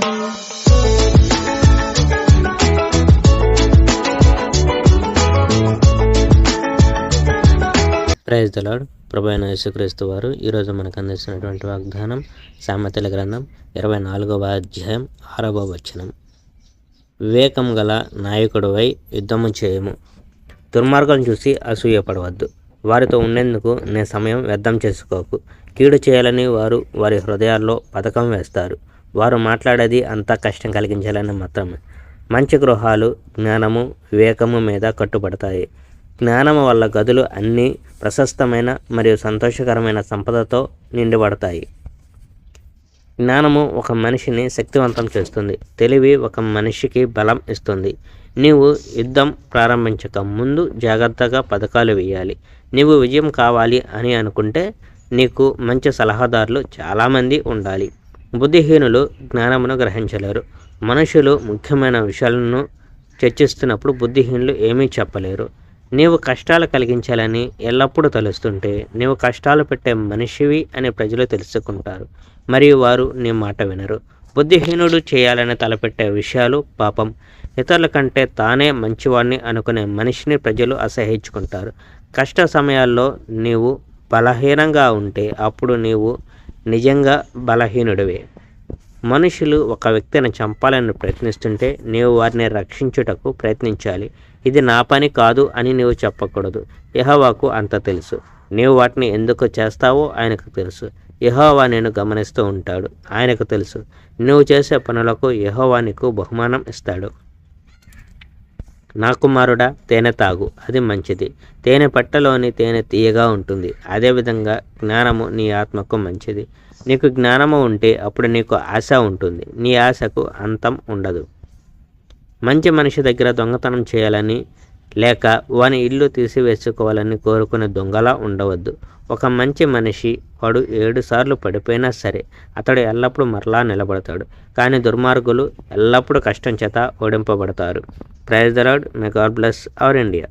Praise the lord. ప్రభు అయిన యేసుక్రీస్తు వారు ఈరోజు మనకు అందిస్తున్నటువంటి వాగ్దానం సామెతల గ్రంథం 24వ అధ్యాయం 6వ వచనం. వివేకం గల నాయకుడివై యుద్ధము చేయము, దుర్మార్గం చూసి అసూయపడవద్దు, వారితో ఉండేందుకు నీ సమయం వ్యర్థం చేసుకోకు. కీడు చేయాలని వారు వారి హృదయాల్లో పథకం వేస్తారు, వారు మాట్లాడేది అంతా కష్టం కలిగించాలని మాత్రమే. మంచి గృహాలు జ్ఞానము వివేకము మీద కట్టుబడతాయి. జ్ఞానము వల్ల గదులు అన్నీ ప్రశస్తమైన మరియు సంతోషకరమైన సంపదతో నిండిపడతాయి. జ్ఞానము ఒక మనిషిని శక్తివంతం చేస్తుంది, తెలివి ఒక మనిషికి బలం ఇస్తుంది. నీవు యుద్ధం ప్రారంభించక ముందు జాగ్రత్తగా పథకాలు వేయాలి. నీవు విజయం కావాలి అని అనుకుంటే నీకు మంచి సలహాదారులు చాలామంది ఉండాలి. బుద్ధిహీనులు జ్ఞానమును గ్రహించలేరు. మనుషులు ముఖ్యమైన విషయాలను చర్చిస్తున్నప్పుడు బుద్ధిహీనులు ఏమీ చెప్పలేరు. నీవు కష్టాలు కలిగించాలని ఎల్లప్పుడూ తలుస్తుంటే నీవు కష్టాలు పెట్టే మనిషివి అని ప్రజలు తెలుసుకుంటారు, మరియు వారు నీ మాట వినరు. బుద్ధిహీనుడు చేయాలని తలపెట్టే విషయాలు పాపం. ఇతరుల కంటే తానే మంచివాడిని అనుకునే మనిషిని ప్రజలు అసహ్యించుకుంటారు. కష్ట సమయాల్లో నీవు బలహీనంగా ఉంటే అప్పుడు నీవు నిజంగా బలహీనుడివే. మనుషులు ఒక వ్యక్తిని చంపాలని ప్రయత్నిస్తుంటే నీవు వారిని రక్షించుటకు ప్రయత్నించాలి. ఇది నా పని కాదు అని నీవు చెప్పకూడదు. యెహోవాకు అంత తెలుసు. నీవు వాటిని ఎందుకు చేస్తావో ఆయనకు తెలుసు. యెహోవా నేను గమనిస్తూ ఉంటాడు, ఆయనకు తెలుసు. నువ్వు చేసే పనులకు యెహోవా నీకు బహుమానం ఇస్తాడు. నా కుమారుడా, తేనె తాగు, అది మంచిది. తేనె పట్టలోని తేనె తీయగా ఉంటుంది. అదేవిధంగా జ్ఞానము నీ ఆత్మకు మంచిది. నీకు జ్ఞానము ఉంటే అప్పుడు నీకు ఆశ ఉంటుంది, నీ ఆశకు అంతం ఉండదు. మంచి మనిషి దగ్గర దొంగతనం చేయాలని లేక వాని ఇల్లు తీసివేసుకోవాలని కోరుకునే దొంగలా ఉండవద్దు. ఒక మంచి మనిషి వాడు 7 సార్లు పడిపోయినా సరే అతడు ఎల్లప్పుడూ మరలా నిలబడతాడు, కానీ దుర్మార్గులు ఎల్లప్పుడూ కష్టం చేత ఓడింపబడతారు. Praise the Lord. May God bless our India.